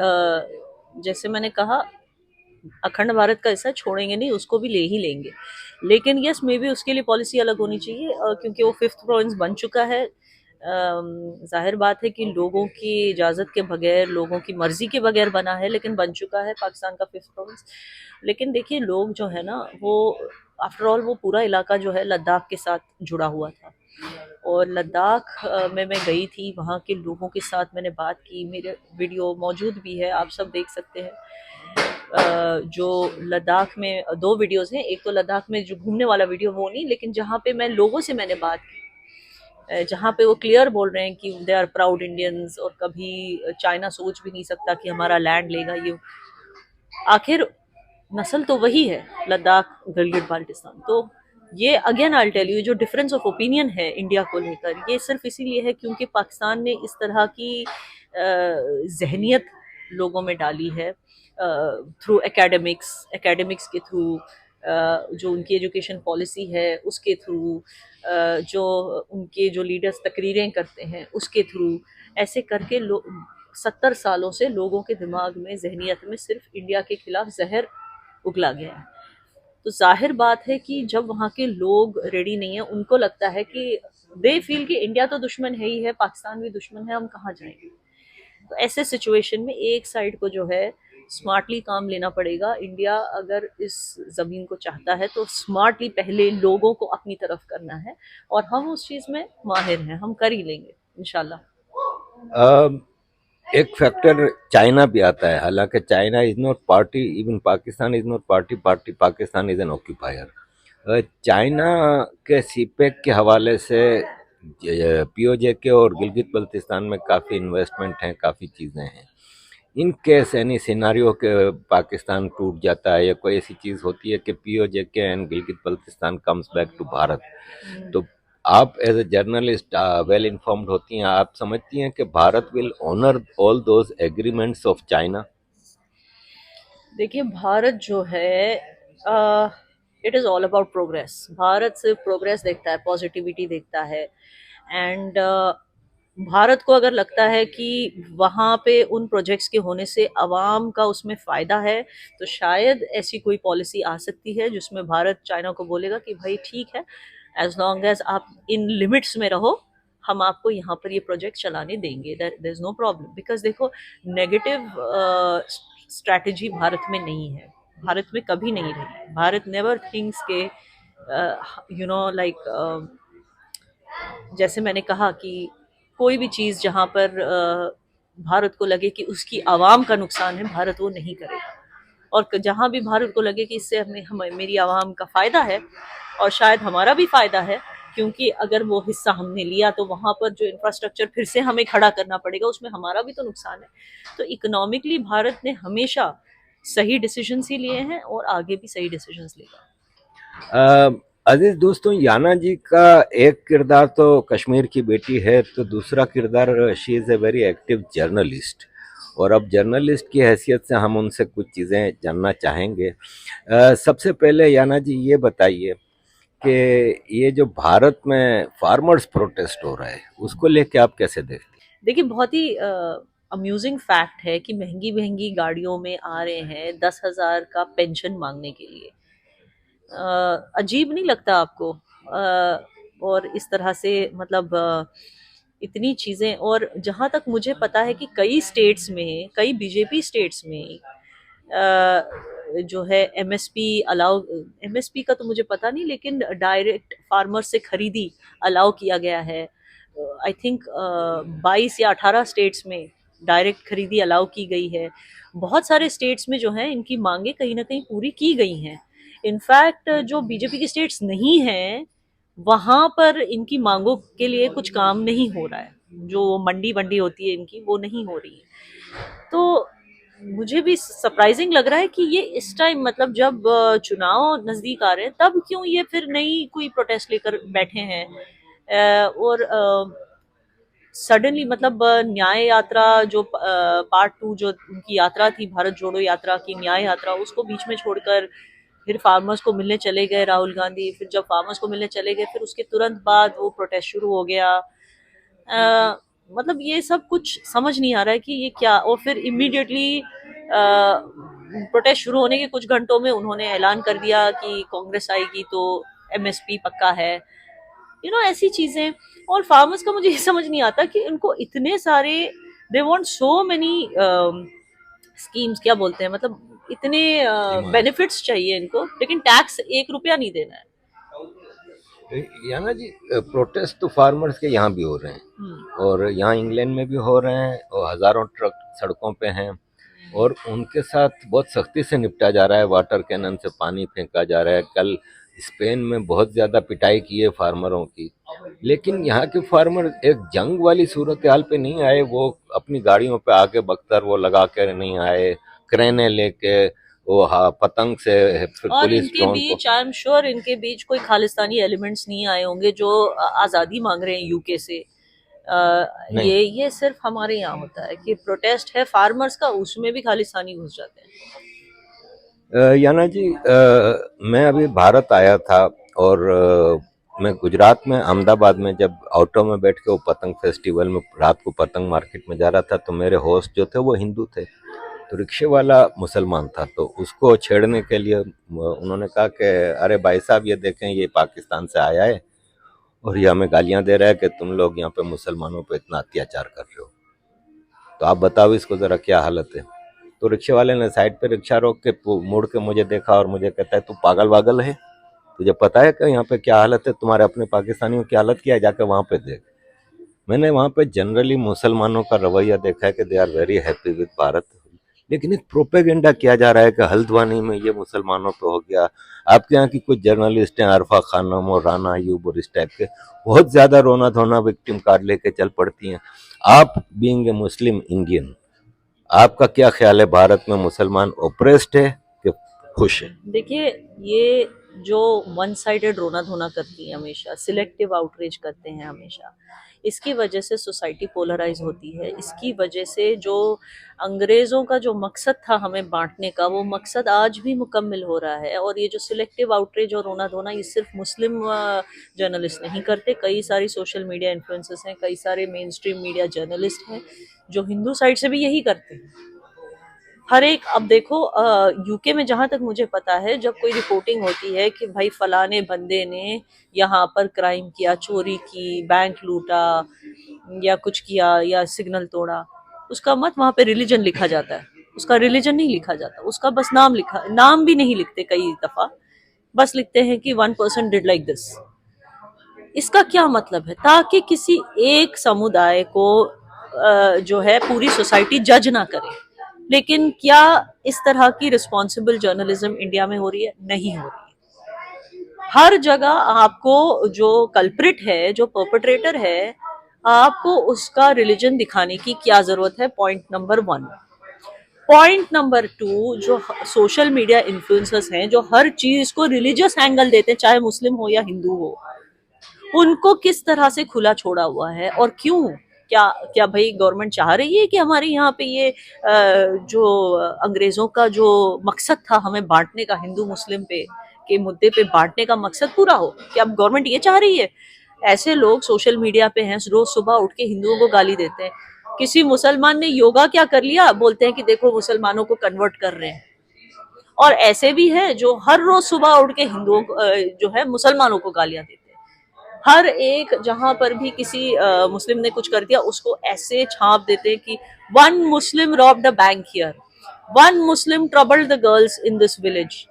जैसे मैंने कहा, अखंड भारत का हिस्सा छोड़ेंगे नहीं, उसको भी ले ही लेंगे। लेकिन यस, मे बी उसके लिए पॉलिसी अलग होनी चाहिए, क्योंकि वो फिफ्थ प्रोविंस बन चुका है। जाहिर बात है कि लोगों की इजाज़त के बगैर, लोगों की मर्ज़ी के बगैर बना है, लेकिन बन चुका है पाकिस्तान का फिफ्थ प्रोविंस। लेकिन देखिए लोग जो है ना, वो आफ्टर ऑल वो पूरा इलाका जो है लद्दाख के साथ जुड़ा हुआ था। और लद्दाख में मैं गई थी, वहाँ के लोगों के साथ मैंने बात की, मेरे वीडियो मौजूद भी है, आप सब देख सकते हैं। जो लद्दाख में दो वीडियोस हैं, एक तो लद्दाख में जो घूमने वाला वीडियो वो नहीं, लेकिन जहाँ पे मैं लोगों से मैंने बात की, जहाँ पे वो क्लियर बोल रहे हैं कि दे आर प्राउड इंडियंस, और कभी चाइना सोच भी नहीं सकता कि हमारा लैंड लेगा। ये आखिर नस्ल तो वही है, लद्दाख गिलगित बाल्टिस्तान। तो ये अगेन आई टेल यू, जो डिफरेंस ऑफ ओपिनियन है इंडिया को लेकर, ये सिर्फ इसीलिए है क्योंकि पाकिस्तान ने इस तरह की जहनियत लोगों में डाली है थ्रू एकेडमिक्स के थ्रू, जो उनकी एजुकेशन पॉलिसी है उसके थ्रू, जो उनके जो लीडर्स तकरीरें करते हैं उसके थ्रू, ऐसे करके 70 सालों से लोगों के दिमाग में, जहनियत में सिर्फ इंडिया के खिलाफ जहर उगला गया है। तो जाहिर बात है कि जब वहाँ के लोग रेडी नहीं है, उनको लगता है कि दे फील कि इंडिया तो दुश्मन है ही है, पाकिस्तान भी दुश्मन है, हम कहाँ जाएंगे। तो ऐसे सिचुएशन में एक साइड को जो है स्मार्टली काम लेना पड़ेगा। इंडिया अगर इस ज़मीन को चाहता है तो स्मार्टली पहले लोगों को अपनी तरफ करना है, और हम उस चीज़ में माहिर हैं, हम कर ही लेंगे इंशाल्लाह। एक फैक्टर चाइना भी आता है, हालांकि China is not party, even Pakistan is not party, Pakistan is an occupier. China के सीपेक के हवाले से पीओजे के और गिलगित बल्तिस्तान में काफ़ी इन्वेस्टमेंट हैं, काफ़ी चीज़ें हैं। इन केस एनी सिनारियो के पाकिस्तान टूट जाता है या कोई ऐसी चीज़ होती है कि पीओजे के and Gilgit Baltistan comes back to Bharat, तो आप as a journalist well informed होती हैं, आप समझती हैं कि Bharat will honour all those agreements of China? देखिए भारत जो है, it is all about progress. Bharat सिर्फ प्रोग्रेस देखता है, पॉजिटिविटी देखता है। एंड भारत को अगर लगता है कि वहाँ पे उन प्रोजेक्ट्स के होने से अवाम का उसमें फ़ायदा है, तो शायद ऐसी कोई पॉलिसी आ सकती है जिसमें भारत चाइना को बोलेगा कि भाई ठीक है, एज लॉन्ग एज आप इन लिमिट्स में रहो, हम आपको यहाँ पर ये प्रोजेक्ट चलाने देंगे, there is no problem. Because देखो, नेगेटिव स्ट्रैटेजी भारत में नहीं है, भारत में कभी नहीं रही। भारत नेवर थिंक्स के लाइक, जैसे मैंने कहा कि कोई भी चीज़ जहाँ पर भारत को लगे कि उसकी आवाम का नुकसान है, भारत वो नहीं करेगा। और जहाँ भी भारत को लगे कि इससे हमें मेरी आवाम का फ़ायदा है, और शायद हमारा भी फ़ायदा है, क्योंकि अगर वो हिस्सा हमने लिया तो वहाँ पर जो इंफ्रास्ट्रक्चर फिर से हमें खड़ा करना पड़ेगा, उसमें हमारा भी तो नुकसान है। तो इकोनॉमिकली भारत ने हमेशा सही डिसीजंस ही लिए हैं, और आगे भी सही डिसीजंस लेगा। अजीज दोस्तों, याना जी का एक किरदार तो कश्मीर की बेटी है, तो दूसरा किरदार she is a very active journalist, और अब जर्नलिस्ट की हैसियत से हम उनसे कुछ चीज़ें जानना चाहेंगे। सबसे पहले याना जी ये बताइए कि ये जो भारत में फार्मर्स प्रोटेस्ट हो रहा है, उसको लेके आप कैसे देखते हैं? देखिए बहुत ही अम्यूजिंग फैक्ट है कि महंगी महंगी गाड़ियों में आ रहे हैं 10,000 का पेंशन मांगने के लिए। अजीब नहीं लगता आपको? और इस तरह से मतलब इतनी चीज़ें, और जहाँ तक मुझे पता है कि कई स्टेट्स में, कई बीजेपी स्टेट्स में जो है एमएसपी अलाउ, एमएसपी का तो मुझे पता नहीं, लेकिन डायरेक्ट फार्मर से खरीदी अलाउ किया गया है। आई थिंक 22 या 18 स्टेट्स में डायरेक्ट खरीदी अलाउ की गई है। बहुत सारे स्टेट्स में जो है इनकी मांगे कहीं ना कहीं पूरी की गई हैं। इनफैक्ट जो बीजेपी के स्टेट्स नहीं हैं, वहां पर इनकी मांगों के लिए कुछ काम नहीं हो रहा है। जो मंडी वंडी होती है इनकी, वो नहीं हो रही है। तो मुझे भी सरप्राइजिंग लग रहा है कि ये इस टाइम, मतलब जब चुनाव नजदीक आ रहे हैं, तब क्यों ये फिर नई कोई प्रोटेस्ट लेकर बैठे हैं। और सडनली मतलब न्याय यात्रा जो पार्ट 2 जो उनकी यात्रा थी, भारत जोड़ो यात्रा की न्याय यात्रा, उसको बीच में छोड़कर फिर फार्मर्स को मिलने चले गए राहुल गांधी। फिर जब फार्मर्स को मिलने चले गए, फिर उसके तुरंत बाद वो प्रोटेस्ट शुरू हो गया। मतलब ये सब कुछ समझ नहीं आ रहा है कि ये क्या। और फिर इमीडिएटली प्रोटेस्ट शुरू होने के कुछ घंटों में उन्होंने ऐलान कर दिया कि कांग्रेस आएगी तो एमएसपी पक्का है। ऐसी चीजें। और फार्मर्स का मुझे ये समझ नहीं आता कि उनको इतने सारे, they want so many schemes, क्या बोलते हैं, मतलब इतने डिमांड्स। बेनिफिट्स चाहिए इनको, लेकिन टैक्स 1 रुपया नहीं देना है। याना जी, प्रोटेस्ट तो फार्मर्स के यहाँ भी हो रहे हैं, हम्म। और यहाँ इंग्लैंड में भी हो रहे हैं, और हजारों ट्रक सड़कों पे हैं, और उनके साथ बहुत सख्ती से निपटा जा रहा है। वाटर कैनन से पानी फेंका जा रहा है। कल स्पेन में बहुत ज़्यादा पिटाई की है फार्मरों की, लेकिन यहाँ के फार्मर एक जंग वाली सूरत हाल पे नहीं आए। वो अपनी गाड़ियों पे आके बख्तर वो लगा कर नहीं आए, क्रेने लेके, वो पतंग से, फिर और पुलिस इनके ड्रोन को। बीच, आई एम श्योर, इनके बीच कोई खालिस्तानी एलिमेंट्स नहीं आए होंगे जो आज़ादी मांग रहे हैं यूके से। नहीं। ये सिर्फ हमारे यहाँ होता है कि प्रोटेस्ट है फार्मर्स का, उसमें भी खालिस्तानी घुस जाते हैं। याना जी, मैं अभी भारत आया था, और मैं गुजरात में अहमदाबाद में जब ऑटो में बैठ के वो पतंग फेस्टिवल में रात को पतंग मार्केट में जा रहा था, तो मेरे होस्ट जो थे वो हिंदू थे, तो रिक्शे वाला मुसलमान था। तो उसको छेड़ने के लिए उन्होंने कहा कि अरे भाई साहब, ये देखें, ये पाकिस्तान से आया है और ये हमें गालियां दे रहा है कि तुम लोग यहाँ पे मुसलमानों पे इतना अत्याचार कर रहे हो, तो आप बताओ इसको ज़रा क्या हालत है। तो रिक्शे वाले ने साइड पे रिक्शा रोक के मुड़ के मुझे देखा और मुझे कहता है, तू पागल वागल है, तुझे पता है कि यहाँ पे क्या हालत है, तुम्हारे अपने पाकिस्तानियों की हालत क्या है, जाकर वहाँ पे देख। मैंने वहाँ पे जनरली मुसलमानों का रवैया देखा है कि they are very happy with Bharat, लेकिन एक प्रोपेगेंडा किया जा रहा है कि हल्द्वानी में ये मुसलमानों पे हो गया। आपके यहाँ की कुछ जर्नलिस्ट हैं, अरफा खानम और राना अयूब और इस टाइप के, बहुत ज्यादा रोना धोना विक्टिम कार्ड लेके चल पड़ती हैं। आप बीइंग ए मुस्लिम इंडियन, आपका क्या ख्याल है, भारत में मुसलमान ओप्रेस्ड है कि खुश है? देखिए, ये जो वन साइडेड रोना धोना करती है हमेशा, सिलेक्टिव आउटरीच करते हैं हमेशा, इसकी वजह से सोसाइटी पोलराइज होती है। इसकी वजह से जो अंग्रेज़ों का जो मकसद था हमें बांटने का, वो मकसद आज भी मुकम्मिल हो रहा है। और ये जो सिलेक्टिव आउटरीच और रोना धोना, ये सिर्फ मुस्लिम जर्नलिस्ट नहीं करते, कई सारी सोशल मीडिया इन्फ्लुएंसर्स हैं, कई सारे मेन स्ट्रीम मीडिया जर्नलिस्ट हैं जो हिंदू साइड से भी यही करते हैं। हर एक, अब देखो, यूके में जहां तक मुझे पता है, जब कोई रिपोर्टिंग होती है कि भाई फलाने बंदे ने यहाँ पर क्राइम किया, चोरी की, बैंक लूटा या कुछ किया या सिग्नल तोड़ा, उसका मत वहां पे रिलीजन लिखा जाता है। उसका रिलीजन नहीं लिखा जाता, उसका बस नाम लिखा, नाम भी नहीं लिखते कई दफा, बस लिखते हैं कि 1 पर्सन डिड लाइक दिस। इसका क्या मतलब है? ताकि किसी एक समुदाय को जो है पूरी सोसाइटी जज ना करे। लेकिन क्या इस तरह की रिस्पॉन्सिबल जर्नलिज्म इंडिया में हो रही है? नहीं हो रही है। हर जगह आपको जो कल्प्रिट है, जो परपेट्रेटर है, आपको उसका रिलीजन दिखाने की क्या जरूरत है? Point number 1। पॉइंट नंबर 2, जो सोशल मीडिया इन्फ्लुएंसर्स हैं जो हर चीज को रिलीजियस एंगल देते हैं, चाहे मुस्लिम हो या हिंदू हो, उनको किस तरह से खुला छोड़ा हुआ है और क्यों? क्या क्या भाई गवर्नमेंट चाह रही है कि हमारे यहाँ पे ये जो अंग्रेजों का जो मकसद था हमें बांटने का, हिंदू मुस्लिम पे के मुद्दे पे बांटने का मकसद पूरा हो? क्या अब गवर्नमेंट ये चाह रही है? ऐसे लोग सोशल मीडिया पे हैं, रोज सुबह उठ के हिंदुओं को गाली देते हैं। किसी मुसलमान ने योगा क्या कर लिया, बोलते हैं कि देखो मुसलमानों को कन्वर्ट कर रहे हैं। और ऐसे भी हैं जो हर रोज सुबह उठ के हिंदुओं को जो है मुसलमानों को गालियां देते हैं। हर एक जहां पर भी किसी मुस्लिम ने कुछ कर दिया, उसको ऐसे छाप देते हैं कि 1 Muslim robbed the bank here, 1 Muslim troubled the girls in this village.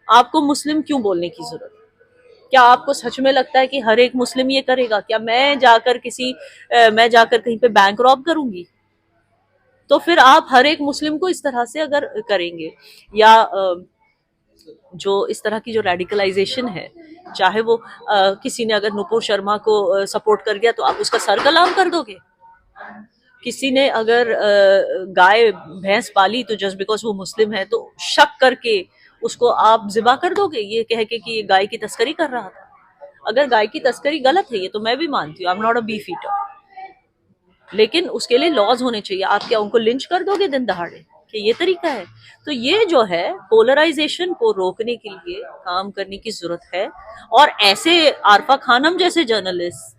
आपको मुस्लिम क्यों बोलने की जरूरत? क्या आपको सच में लगता है कि हर एक मुस्लिम ये करेगा? क्या मैं जाकर कहीं पे बैंक रॉब करूंगी? तो फिर आप हर एक मुस्लिम को इस तरह से अगर करेंगे, या जो इस तरह की जो रेडिकलाइजेशन है, चाहे वो किसी ने अगर नुपुर शर्मा को सपोर्ट कर दिया तो आप उसका सर कलाम कर दोगे। किसी ने अगर गाय भैंस पाली तो जस्ट बिकॉज वो मुस्लिम है तो शक करके उसको आप जिबा कर दोगे, ये कह के कि ये गाय की तस्करी कर रहा था। अगर गाय की तस्करी गलत है, ये तो मैं भी मानती हूँ, I am not a beef eater, लेकिन उसके लिए लॉज होने चाहिए। आप क्या उनको लिंच कर दोगे दिन दहाड़े? कि ये तरीका है? तो ये जो है पोलराइजेशन को रोकने के लिए काम करने की जरूरत है। और ऐसे आरफा खानम जैसे जर्नलिस्ट,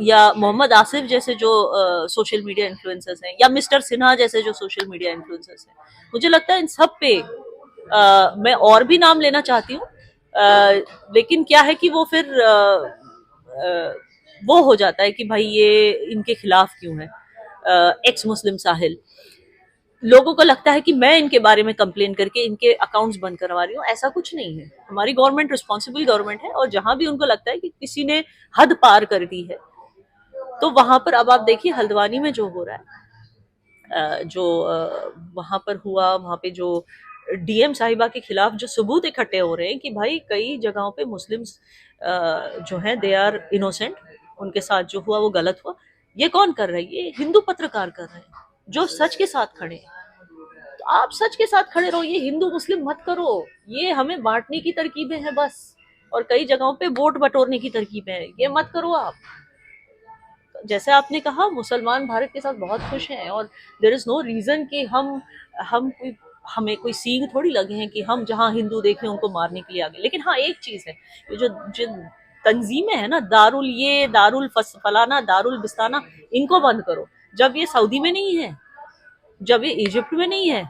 या मोहम्मद आसिफ जैसे जो सोशल मीडिया इन्फ्लुएंसर्स हैं, या मिस्टर सिन्हा जैसे जो सोशल मीडिया इन्फ्लुएंसर्स हैं, मुझे लगता है इन सब पे मैं और भी नाम लेना चाहती हूँ, लेकिन क्या है कि वो फिर वो हो जाता है कि भाई ये इनके खिलाफ क्यों है। एक्स मुस्लिम साहिल, लोगों को लगता है कि मैं इनके बारे में कंप्लेन करके इनके अकाउंट्स बंद करवा रही हूँ। ऐसा कुछ नहीं है। हमारी गवर्नमेंट रिस्पॉन्सिबल गवर्नमेंट है, और जहां भी उनको लगता है कि किसी ने हद पार कर दी है, तो वहां पर अब आप देखिए हल्द्वानी में जो हो रहा है, जो वहां पर हुआ, वहां पे जो डीएम साहिबा के खिलाफ जो सबूत इकट्ठे हो रहे हैं कि भाई कई जगहों पे मुस्लिम्स जो हैं दे आर इनोसेंट, उनके साथ जो हुआ वो गलत हुआ। ये कौन कर रहा है? ये हिंदू पत्रकार कर रहे हैं जो सच के साथ खड़े हैं। तो आप सच के साथ खड़े रहो, ये हिंदू मुस्लिम मत करो। ये हमें बांटने की तरकीबें हैं बस, और कई जगहों पे वोट बटोरने की तरकीबें हैं, ये मत करो आप। जैसे आपने कहा, मुसलमान भारत के साथ बहुत खुश हैं, और देर इज नो रीजन कि हम कोई हमें कोई सींग थोड़ी लगे हैं कि हम जहाँ हिंदू देखें उनको मारने के लिए आगे। लेकिन हाँ, एक चीज है, ये जो जो तंजीमें है ना, दारुल ये दारुल फलाना दारुल बिस्ताना, इनको बंद करो। जब ये सऊदी में नहीं है, जब ये इजिप्ट में नहीं है,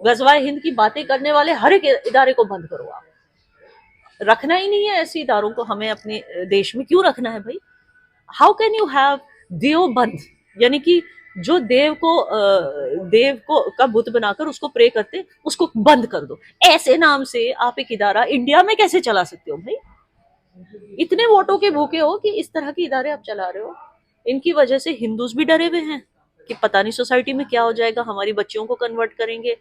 गजवाए हिंद की बातें करने वाले हर एक इदारे को बंद करो आप। रखना ही नहीं है ऐसे इदारों को, हमें अपने देश में क्यों रखना है भाई? How can you have Deoband, यानी कि जो देव को का बुत बनाकर उसको प्रे करते, उसको बंद कर दो। ऐसे नाम से आप एक इदारा इंडिया में कैसे चला सकते हो भाई? इतने वोटों के भूखे हो कि इस तरह के इदारे आप चला रहे हो। इनकी वजह से हिंदूज भी डरे हुए हैं कि पता नहीं सोसाइटी में क्या हो जाएगा, हमारी बच्चियों को कन्वर्ट करेंगे,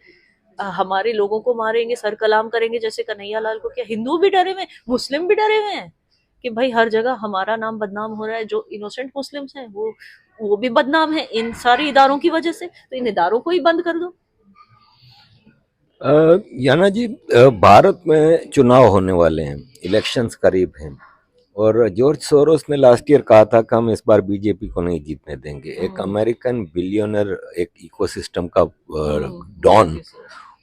हमारे लोगों को मारेंगे, सर कलाम करेंगे जैसे कन्हैया लाल को। क्या हिंदू भी डरे हुए, मुस्लिम भी डरे हुए हैं कि भाई हर जगह हमारा नाम बदनाम हो रहा है। जो इनोसेंट मुस्लिम्स हैं वो भी बदनाम है इन सारे इदारों की वजह से, तो इन इदारों को ही बंद कर दो। याना जी, भारत में चुनाव होने वाले हैं, इलेक्शंस करीब हैं, और जॉर्ज सोरोस ने लास्ट ईयर कहा था कि हम इस बार बीजेपी को नहीं जीतने देंगे। एक अमेरिकन बिलियनर, एक इकोसिस्टम का डॉन,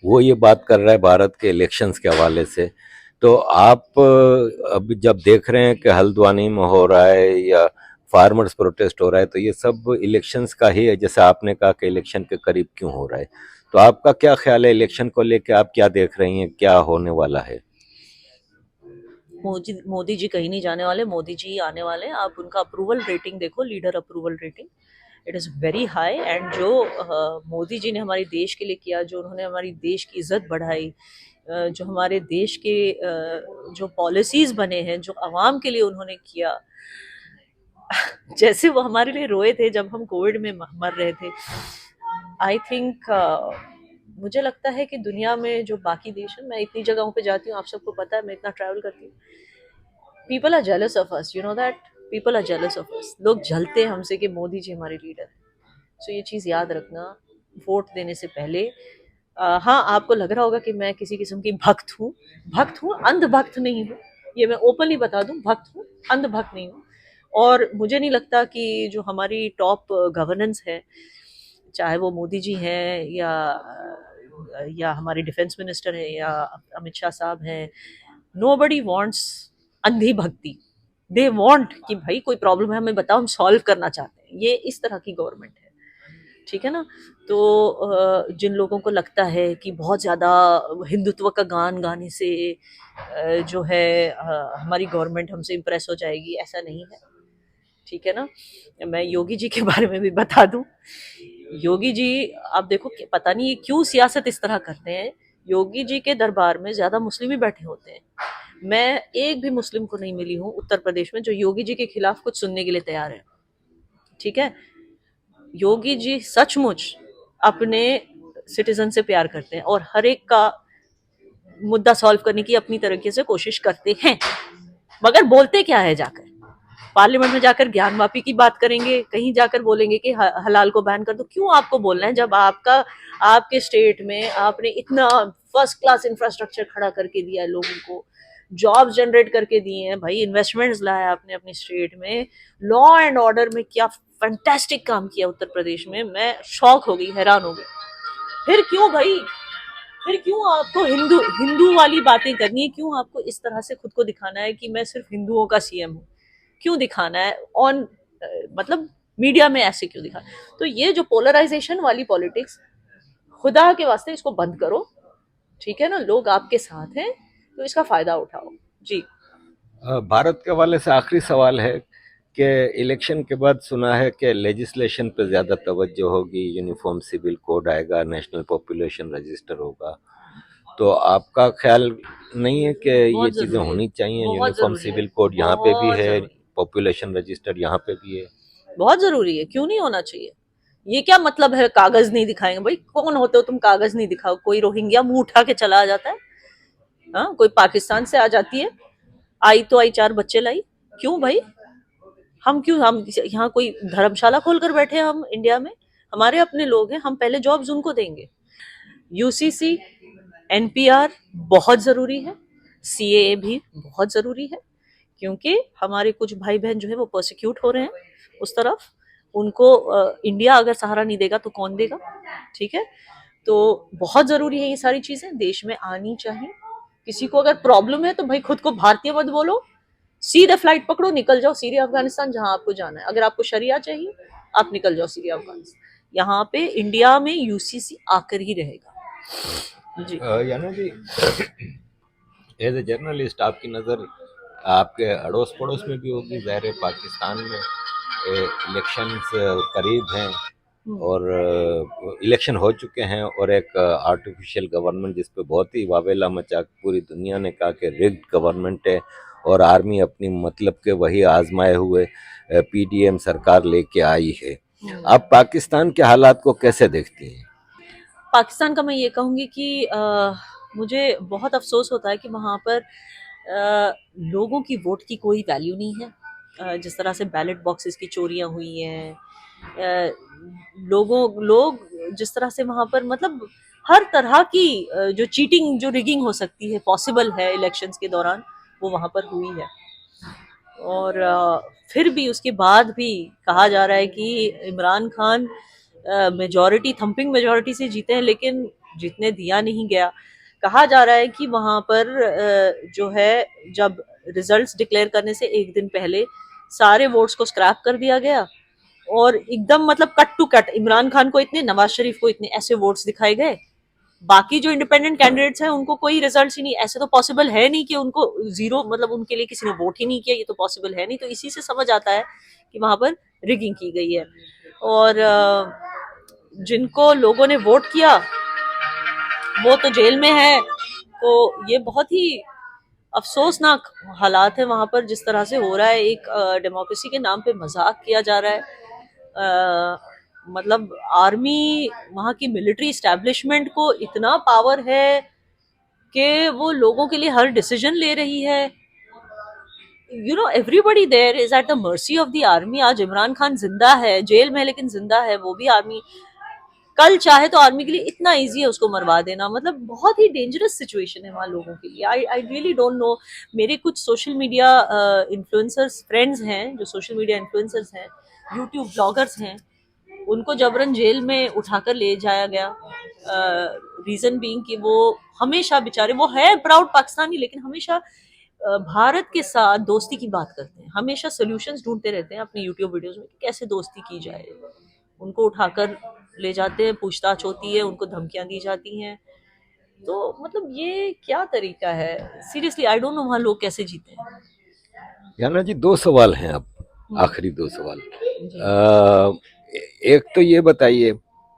वो ये बात कर रहा है भारत के इलेक्शंस के हवाले से। तो आप अभी जब देख रहे हैं कि हल्द्वानी में हो रहा है या फार्मर्स प्रोटेस्ट हो रहा है, तो ये सब इलेक्शंस का ही है। जैसे आपने कहा कि इलेक्शन के करीब क्यों हो रहा है, तो आपका क्या ख्याल है इलेक्शन को लेके? आप क्या देख रही हैं, क्या होने वाला है? मोदी जी कहीं नहीं जाने वाले, मोदी जी ही आने वाले हैं। आप उनका अप्रूवल रेटिंग देखो, leader approval rating, it is very high. And जो मोदी जी ने हमारे देश के लिए किया, जो उन्होंने हमारी देश की इज्जत बढ़ाई, जो हमारे देश के जो पॉलिसीज बने हैं, जो आवाम के लिए उन्होंने किया, जैसे वो हमारे लिए रोए थे जब हम कोविड में मर रहे थे। आई थिंक मुझे लगता है कि दुनिया में जो बाकी देश हैं, मैं इतनी जगहों पे जाती हूँ, आप सबको पता है, मैं इतना ट्रैवल करती हूँ, people are jealous of us, you know that, people are jealous of us. लोग जलते हैं हमसे कि मोदी जी हमारे लीडर हैं। सो ये चीज़ याद रखना वोट देने से पहले। हाँ, आपको लग रहा होगा कि मैं किसी किस्म की भक्त हूँ, अंधभक्त नहीं हूँ, ये मैं ओपनली बता दूं, भक्त हूँ, अंधभक्त नहीं हूँ। और मुझे नहीं लगता कि जो हमारी टॉप गवर्नेंस है, चाहे वो मोदी जी हैं या हमारे डिफेंस मिनिस्टर है या अमित शाह साहब हैं, नोबडी वांट्स अंधी भक्ति। दे वांट कि भाई कोई प्रॉब्लम है हमें बताओ, हम सॉल्व करना चाहते हैं। ये इस तरह की गवर्नमेंट है, ठीक है ना? तो जिन लोगों को लगता है कि बहुत ज़्यादा हिंदुत्व का गान गाने से जो है हमारी गवर्नमेंट हमसे इम्प्रेस हो जाएगी, ऐसा नहीं है, ठीक है ना? मैं योगी जी के बारे में भी बता दूं, योगी जी, आप देखो कि पता नहीं ये क्यों सियासत इस तरह करते हैं। योगी जी के दरबार में ज्यादा मुस्लिम ही बैठे होते हैं। मैं एक भी मुस्लिम को नहीं मिली हूँ उत्तर प्रदेश में जो योगी जी के खिलाफ कुछ सुनने के लिए तैयार है, ठीक है? योगी जी सचमुच अपने सिटीजन से प्यार करते हैं और हर एक का मुद्दा सॉल्व करने की अपनी तरीके से कोशिश करते हैं। मगर बोलते क्या है? जाकर पार्लियामेंट में जाकर ज्ञानवापी की बात करेंगे, कहीं जाकर बोलेंगे कि हलाल को बैन कर दो। क्यों आपको बोलना है जब आपके स्टेट में आपने इतना फर्स्ट क्लास इंफ्रास्ट्रक्चर खड़ा करके दिया है, लोगों को जॉब्स जनरेट करके दिए हैं, भाई इन्वेस्टमेंट्स लाया आपने अपने स्टेट में, लॉ एंड ऑर्डर में क्या फैंटास्टिक काम किया उत्तर प्रदेश में। मैं शॉक हो गई, हैरान हो गई। फिर क्यों भाई, फिर क्यों आपको हिंदू हिंदू वाली बातें करनी है? क्यों आपको इस तरह से खुद को दिखाना है कि मैं सिर्फ हिंदुओं का सीएम हूँ? क्यों दिखाना है ऑन, मतलब मीडिया में ऐसे क्यों दिखा? तो ये जो पोलराइजेशन वाली पॉलिटिक्स, खुदा के वास्ते इसको बंद करो, ठीक है ना? लोग आपके साथ हैं तो इसका फायदा उठाओ जी। भारत के हवाले से आखिरी सवाल है कि इलेक्शन के बाद सुना है कि लेजिस्लेशन पे ज़्यादा तवज्जो होगी, यूनिफॉर्म सिविल कोड आएगा, नेशनल पॉपुलेशन रजिस्टर होगा। तो आपका ख्याल नहीं है कि ये बहुत चीज़ें जरूरी है, होनी चाहिए? बहुत यूनिफॉर्म जरूरी है, सिविल कोड यहाँ पे भी बहुत है, जरूरी, पॉपुलेशन रजिस्टर यहाँ पे भी है। बहुत जरूरी है, क्यों नहीं होना चाहिए? ये क्या मतलब है कागज नहीं दिखाएंगे? भाई कौन होते हो तुम, कागज नहीं दिखाओ? कोई रोहिंग्या मुंह उठा के चला जाता है? हाँ, कोई पाकिस्तान से आ जाती है, आई तो आई, 4 बच्चे लाई, क्यों भाई? हम क्यों, हम यहाँ कोई धर्मशाला खोल कर बैठे हैं हम इंडिया में? हमारे अपने लोग हैं, हम पहले जॉब्स उनको देंगे। यूसीसी, एनपीआर बहुत जरूरी है, सीएए भी बहुत जरूरी है, क्योंकि हमारे कुछ भाई बहन जो है वो प्रोसिक्यूट हो रहे हैं उस तरफ। उनको इंडिया अगर सहारा नहीं देगा तो कौन देगा? ठीक है, तो बहुत जरूरी है, ये सारी चीजें देश में आनी चाहिए। किसी को अगर प्रॉब्लम है तो भाई खुद को भारतीय मत बोलो, सीधे फ्लाइट पकड़ो, निकल जाओ सीरिया अफगानिस्तान, जहां आपको जाना है। अगर आपको शरिया चाहिए, आप निकल जाओ सीरिया अफगानिस्तान, यहाँ पे इंडिया में यूसीसी आकर ही रहेगा जी। याना जी, एज ए जर्नलिस्ट आपकी नज़र आपके अड़ोस पड़ोस में भी होगी, ज़ाहिर है पाकिस्तान में इलेक्शंस करीब हैं हम्म, और इलेक्शन हो चुके हैं और एक आर्टिफिशियल गवर्नमेंट जिस पे बहुत ही वावेला मचा, पूरी दुनिया ने कहा कि रिग्ड गवर्नमेंट है और आर्मी अपनी मतलब के वही आजमाए हुए पीडीएम सरकार लेके आई है। आप पाकिस्तान के हालात को कैसे देखती हैं? पाकिस्तान का मैं ये कहूँगी कि मुझे बहुत अफसोस होता है कि वहाँ पर लोगों की वोट की कोई वैल्यू नहीं है। जिस तरह से बैलेट बॉक्सेस की चोरियां हुई हैं, लोग जिस तरह से वहाँ पर, मतलब हर तरह की जो चीटिंग, जो रिगिंग हो सकती है, पॉसिबल है इलेक्शंस के दौरान, वो वहाँ पर हुई है। और फिर भी उसके बाद भी कहा जा रहा है कि Imran Khan majority, thumping majority से जीते हैं, लेकिन जीतने दिया नहीं गया। कहा जा रहा है कि वहां पर जो है, जब रिजल्ट्स डिक्लेयर करने से एक दिन पहले सारे वोट्स को स्क्रैप कर दिया गया, और एकदम मतलब cut to cut Imran Khan को इतने, नवाज शरीफ को इतने ऐसे वोट्स दिखाए गए। बाकी जो इंडिपेंडेंट कैंडिडेट्स हैं उनको कोई रिजल्ट ही नहीं। ऐसे तो पॉसिबल है नहीं कि उनको जीरो, मतलब उनके लिए किसी ने वोट ही नहीं किया, ये तो पॉसिबल है नहीं। तो इसी से समझ आता है कि वहां पर रिगिंग की गई है। और जिनको लोगों ने वोट किया वो तो जेल में है। तो ये बहुत ही अफसोसनाक हालात है वहां पर, जिस तरह से हो रहा है। एक डेमोक्रेसी के नाम पे मजाक किया जा रहा है। मतलब आर्मी, वहां की मिलिट्री इस्टेब्लिशमेंट को इतना पावर है कि वो लोगों के लिए हर डिसीजन ले रही है। Everybody there is at the mercy of the army. आज इमरान खान जिंदा है, जेल में, लेकिन जिंदा है, वो भी आर्मी कल चाहे तो आर्मी के लिए इतना इजी है उसको मरवा देना। मतलब बहुत ही डेंजरस सिचुएशन है वहाँ लोगों के लिए। I really don't know. मेरे कुछ सोशल मीडिया इन्फ्लुएंसर्स फ्रेंड्स हैं, जो सोशल मीडिया इन्फ्लुएंसर्स हैं, यूट्यूब ब्लॉगर्स हैं, उनको जबरन जेल में उठाकर ले जाया गया। रीजन बीइंग कि वो हमेशा बेचारे, वो है प्राउड पाकिस्तानी, लेकिन हमेशा भारत के साथ दोस्ती की बात करते हैं, हमेशा सोल्यूशंस ढूंढते रहते हैं अपनी यूट्यूब वीडियोस में कि कैसे दोस्ती की जाए। उनको उठाकर ले जाते हैं, पूछताछ होती है, उनको धमकियां दी जाती हैं। तो मतलब ये क्या तरीका है? सीरियसली आई डोंट नो वहाँ लोग कैसे जीते हैं। याना जी, दो सवाल हैं अब, आखिरी दो सवाल। एक तो ये बताइए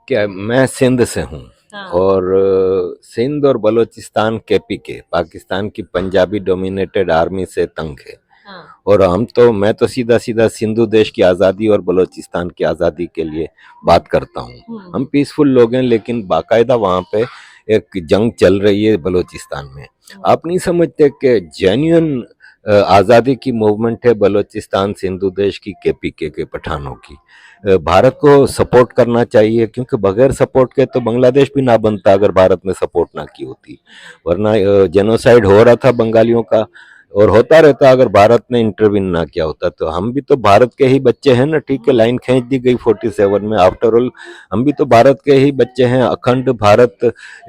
कि मैं सिंध से हूँ हाँ, और सिंध और बलूचिस्तान केपीके पाकिस्तान की पंजाबी डोमिनेटेड आर्मी से तंग है। हाँ, और मैं तो सीधा सीधा सिंधु देश की आज़ादी और बलूचिस्तान की आज़ादी के लिए बात करता हूँ। हम पीसफुल लोग हैं, लेकिन बाकायदा वहाँ पे एक जंग चल रही है बलूचिस्तान में। आप नहीं समझते कि जेन्युइन आज़ादी की मूवमेंट है बलूचिस्तान सिंधु देश की, केपीके के पठानों की? भारत को सपोर्ट करना चाहिए, क्योंकि बगैर सपोर्ट के तो बांग्लादेश भी ना बनता अगर भारत ने सपोर्ट ना की होती। वरना जेनोसाइड हो रहा था बंगालियों का और होता रहता अगर भारत ने इंटरवीन ना किया होता। तो हम भी तो भारत के ही बच्चे हैं ना। ठीक है, लाइन खींच दी गई 47 में, आफ्टर ऑल हम भी तो भारत के ही बच्चे हैं। अखंड भारत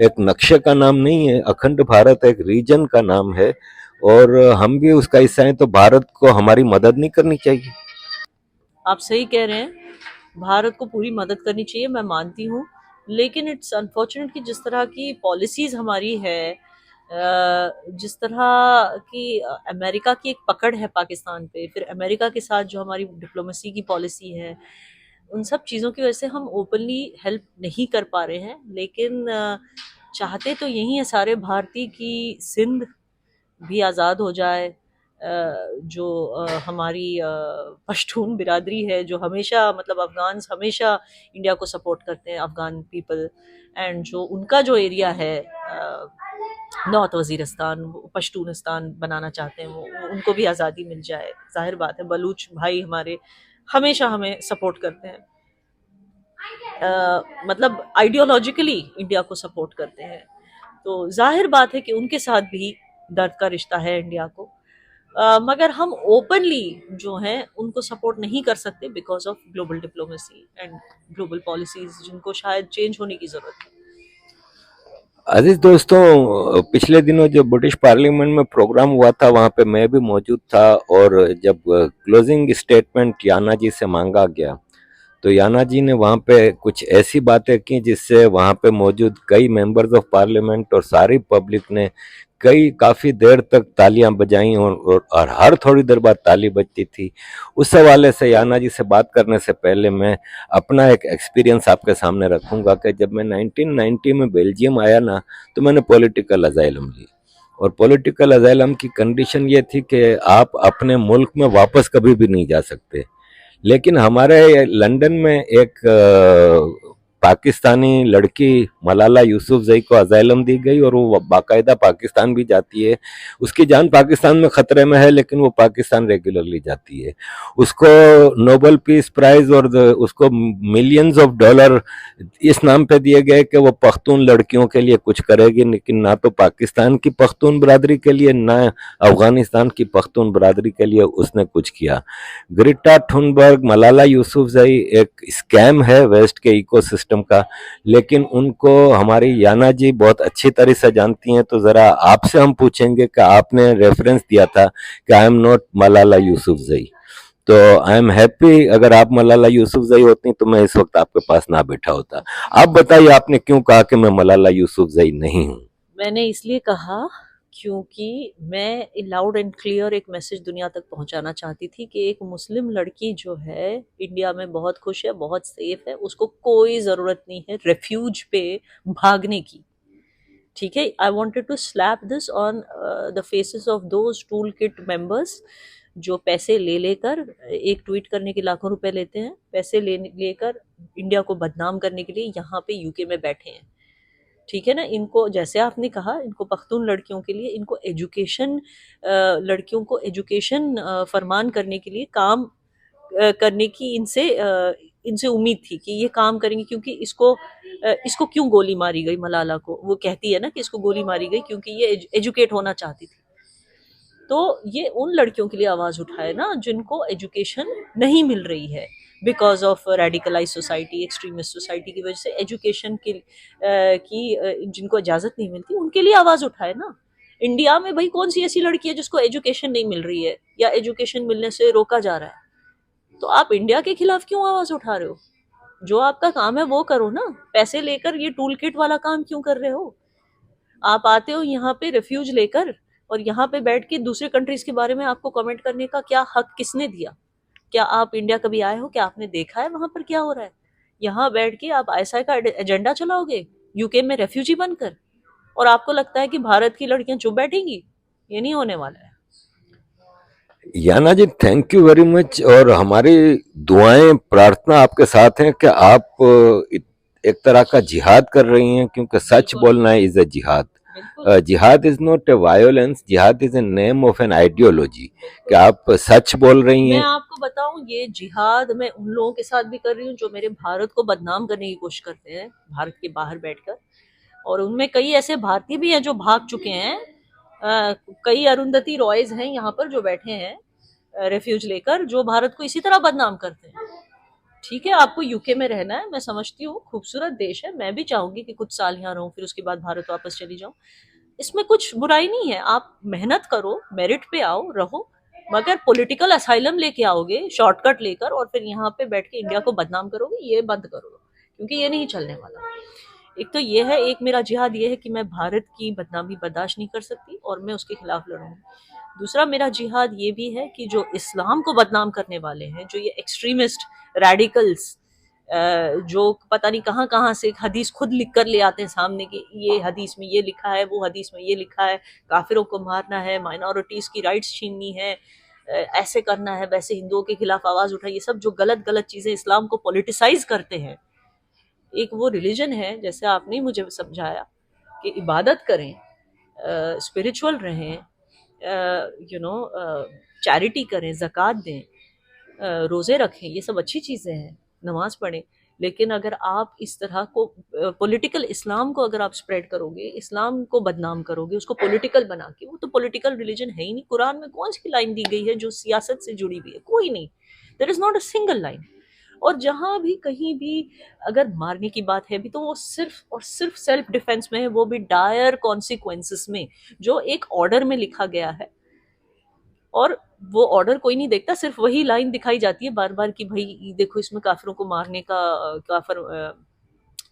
एक नक्शे का नाम नहीं है, अखंड भारत एक रीजन का नाम है और हम भी उसका हिस्सा हैं। तो भारत को हमारी मदद नहीं करनी चाहिए? आप सही कह रहे हैं, भारत को पूरी मदद करनी चाहिए, मैं मानती हूँ। लेकिन इट्स अनफॉर्चुनेट कि जिस तरह की पॉलिसीज हमारी है, जिस तरह की अमेरिका की एक पकड़ है पाकिस्तान पे, फिर अमेरिका के साथ जो हमारी डिप्लोमेसी की पॉलिसी है, उन सब चीज़ों की वजह से हम ओपनली हेल्प नहीं कर पा रहे हैं। लेकिन चाहते तो यही है सारे भारतीय की सिंध भी आज़ाद हो जाए। जो हमारी पश्तून बिरादरी है, जो हमेशा मतलब अफ़गान्स हमेशा इंडिया को सपोर्ट करते हैं, अफ़गान पीपल, एंड जो उनका जो एरिया है नॉर्थ वज़ीरिस्तान, पश्तूनिस्तान बनाना चाहते हैं, वो उनको भी आज़ादी मिल जाए। ज़ाहिर बात है बलूच भाई हमारे हमेशा हमें सपोर्ट करते हैं, मतलब आइडियोलॉजिकली इंडिया को सपोर्ट करते हैं। तो जाहिर बात है कि उनके साथ भी दर्द का रिश्ता है इंडिया को। मगर हम ओपनली जो हैं उनको सपोर्ट नहीं कर सकते because of global diplomacy and global policies, जिनको शायद चेंज होने की जरूरत है। अजीज दोस्तों, पिछले दिनों जो ब्रिटिश पार्लियामेंट में प्रोग्राम हुआ था वहाँ पे मैं भी मौजूद था, और जब क्लोजिंग स्टेटमेंट याना जी से मांगा गया तो याना जी ने वहाँ पे कुछ ऐसी बातें की जिससे वहाँ पे मौजूद कई मेंबर्स ऑफ पार्लियामेंट और सारी पब्लिक ने काफ़ी देर तक तालियां बजाई, और हर थोड़ी देर बाद ताली बजती थी। उस हवाले से याना जी से बात करने से पहले मैं अपना एक एक्सपीरियंस आपके सामने रखूंगा कि जब मैं 1990 में बेल्जियम आया ना, तो मैंने पॉलिटिकल अजाइलम ली। और पॉलिटिकल अजाइलम की कंडीशन ये थी कि आप अपने मुल्क में वापस कभी भी नहीं जा सकते। लेकिन हमारे लंदन में एक पाकिस्तानी लड़की मलाला यूसुफजई को अजाइलम दी गई, और वो बाकायदा पाकिस्तान भी जाती है। उसकी जान पाकिस्तान में खतरे में है, लेकिन वो पाकिस्तान रेगुलरली जाती है। उसको नोबेल पीस प्राइज और उसको मिलियंस ऑफ डॉलर इस नाम पे दिए गए कि वो पख्तून लड़कियों के लिए कुछ करेगी, लेकिन ना तो पाकिस्तान की पख्तून बरादरी के लिए ना अफगानिस्तान की पख्तून बरादरी के लिए उसने कुछ किया। ग्रेटा थुनबर्ग, मलाला यूसुफजई एक स्कैम है वेस्ट के इकोसिस्टम का, लेकिन उनको हमारी याना जी बहुत अच्छी तरह से जानती हैं। तो ज़रा आपसे हम पूछेंगे कि आपने रेफरेंस दिया था कि I am not Malala Yousafzai, तो आई एम हैप्पी अगर आप मलाला यूसुफजई होती तो मैं इस वक्त आपके पास ना बैठा होता। आप बताइए आपने क्यों कहा कि मैं मलाला यूसुफजई नहीं हूँ? मैंने इसलिए कहा क्योंकि मैं लाउड एंड क्लियर एक मैसेज दुनिया तक पहुंचाना चाहती थी कि एक मुस्लिम लड़की जो है इंडिया में बहुत खुश है, बहुत सेफ है, उसको कोई ज़रूरत नहीं है रेफ्यूज पे भागने की। ठीक है, I wanted to slap this on the faces of those tool kit members जो पैसे ले लेकर, एक ट्वीट करने के लाखों रुपए लेते हैं, पैसे ले लेकर इंडिया को बदनाम करने के लिए यहाँ पे यूके में बैठे हैं। ठीक है ना, इनको जैसे आपने कहा, इनको पख्तून लड़कियों के लिए, इनको एजुकेशन, लड़कियों को एजुकेशन फरमान करने के लिए काम करने की इनसे उम्मीद थी कि ये काम करेंगे, क्योंकि इसको क्यों गोली मारी गई मलाला को, वो कहती है ना कि इसको गोली मारी गई क्योंकि ये एजुकेट होना चाहती थी। तो ये उन लड़कियों के लिए आवाज उठाए ना जिनको एजुकेशन नहीं मिल रही है because of radicalise society, extremist society की वजह से एजुकेशन जिनको इजाजत नहीं मिलती, उनके लिए आवाज उठाए ना। इंडिया में भाई कौन सी ऐसी लड़की है जिसको एजुकेशन नहीं मिल रही है या एजुकेशन मिलने से रोका जा रहा है? तो आप इंडिया के खिलाफ क्यों आवाज उठा रहे हो? जो आपका काम है वो करो ना, पैसे लेकर ये टूल किट वाला काम क्यों कर रहे हो? आप आते हो यहाँ पे रिफ्यूज लेकर, और यहाँ पे बैठ के दूसरे कंट्रीज के बारे में आपको कमेंट करने का क्या हक किसने दिया? क्या आप इंडिया कभी आए हो? क्या आपने देखा है वहां पर क्या हो रहा है? यहाँ बैठ के आप आईएसआई का एजेंडा चलाओगे यूके में रेफ्यूजी बनकर, और आपको लगता है कि भारत की लड़कियां चुप बैठेंगी? ये नहीं होने वाला है। याना जी, थैंक यू वेरी मच, और हमारी दुआएं प्रार्थना आपके साथ हैं कि आप एक तरह का जिहाद कर रही हैं, क्योंकि सच बिल्कुल बोलना इज ए जिहाद। बिल्कुल जिहाद इज नॉट ए वायोलेंस, जिहाद is a name of an ideology. कि बिल्कुल। आप सच बोल रही मैं हैं। आपको बताऊं, ये जिहाद मैं उन लोगों के साथ भी कर रही हूँ जो मेरे भारत को बदनाम करने की कोशिश करते हैं भारत के बाहर बैठकर, और उनमें कई ऐसे भारतीय भी हैं जो भाग चुके हैं। कई अरुंधति रॉयज हैं यहाँ पर जो बैठे हैं रेफ्यूज लेकर, जो भारत को इसी तरह बदनाम करते हैं। ठीक है, आपको यूके में रहना है, मैं समझती हूँ, खूबसूरत देश है, मैं भी चाहूंगी कि कुछ साल यहाँ रहूं फिर उसके बाद भारत वापस चली जाऊं। इसमें कुछ बुराई नहीं है, आप मेहनत करो, मेरिट पे आओ, रहो, मगर पॉलिटिकल असाइलम लेके आओगे शॉर्टकट लेकर और फिर यहाँ पे बैठ के इंडिया को बदनाम करोगे, ये बंद करो, क्योंकि ये नहीं चलने वाला। एक तो ये है, एक मेरा जिहाद ये है कि मैं भारत की बदनामी बर्दाश्त नहीं कर सकती और मैं उसके खिलाफ लड़ूंगी। दूसरा मेरा जिहाद ये भी है कि जो इस्लाम को बदनाम करने वाले हैं, जो ये एक्सट्रीमिस्ट रेडिकल्स, जो पता नहीं कहाँ कहाँ से एक हदीस खुद लिख कर ले आते हैं सामने कि ये हदीस में ये लिखा है, वो हदीस में ये लिखा है, काफिरों को मारना है, माइनॉरिटीज की राइट्स छीननी है, ऐसे करना है, वैसे हिंदुओं के खिलाफ आवाज उठाई, ये सब जो गलत गलत चीजें इस्लाम को पॉलिटिसाइज करते हैं। एक वो रिलीजन है, जैसे आपने मुझे समझाया, कि इबादत करें, स्पिरिचुअल रहें, यू नो, चैरिटी करें, ज़कात दें, रोज़े रखें, ये सब अच्छी चीज़ें हैं, नमाज पढ़ें। लेकिन अगर आप इस तरह को पॉलिटिकल इस्लाम को अगर आप स्प्रेड करोगे, इस्लाम को बदनाम करोगे, उसको पॉलिटिकल बना के, वो तो पॉलिटिकल रिलीजन है ही नहीं। कुरान में कौन सी लाइन दी गई है जो सियासत से जुड़ी हुई है? कोई नहीं। There is not a single line. और जहाँ भी कहीं भी अगर मारने की बात है भी, तो वो सिर्फ और सिर्फ सेल्फ डिफेंस में है, वो भी डायर कॉन्सिक्वेंसेस में, जो एक ऑर्डर में लिखा गया है। और वो ऑर्डर कोई नहीं देखता, सिर्फ वही लाइन दिखाई जाती है बार बार कि भाई देखो इसमें काफिरों को मारने का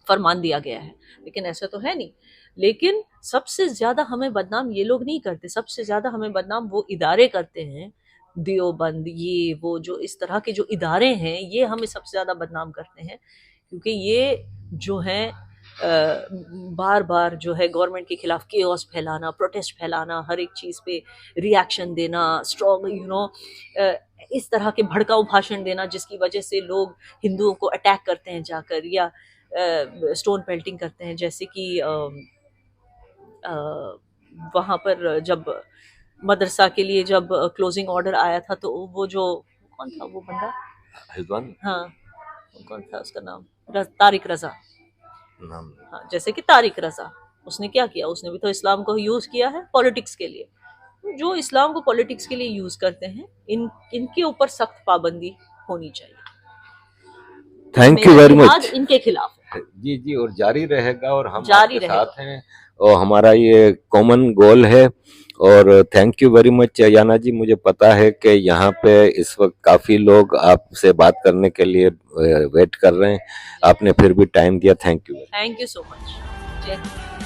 फरमान दिया गया है, लेकिन ऐसा तो है नहीं। लेकिन सबसे ज्यादा हमें बदनाम ये लोग नहीं करते, सबसे ज्यादा हमें बदनाम वो इदारे करते हैं, देवबंद, ये वो, जो इस तरह के जो इदारे हैं, ये हमें सबसे ज्यादा बदनाम करते हैं। क्योंकि ये जो हैं बार बार जो है गवर्नमेंट के खिलाफ केओस फैलाना, प्रोटेस्ट फैलाना, हर एक चीज़ पे रिएक्शन देना, स्ट्रॉन्ग इस तरह के भड़काऊ भाषण देना, जिसकी वजह से लोग हिंदुओं को अटैक करते हैं जाकर, या स्टोन पेल्टिंग करते हैं। जैसे कि वहाँ पर जब मदरसा के लिए जब क्लोजिंग ऑर्डर आया था, तो वो जो कौन था वो बंदा, हिजवान हाँ कौन था उसका नाम, तारिक रजा, नाम। हाँ, जैसे कि तारिक रजा, उसने क्या किया, उसने भी तो इस्लाम को यूज किया है पॉलिटिक्स के लिए। तो जो इस्लाम को पॉलिटिक्स के लिए यूज करते हैं, इनके ऊपर सख्त पाबंदी होनी चाहिए। थैंक यू मेरा वेरी जिहाद मच। इनके खिलाफ है, जी जी, और जारी रहेगा, और हम जारी आपके रहेगा। साथ हैं, और हमारा ये कॉमन गोल है। और थैंक यू वेरी मच याना जी। मुझे पता है कि यहाँ पे इस वक्त काफी लोग आपसे बात करने के लिए वेट कर रहे हैं, आपने फिर भी टाइम दिया, thank you. Thank you so much. जय हिंद।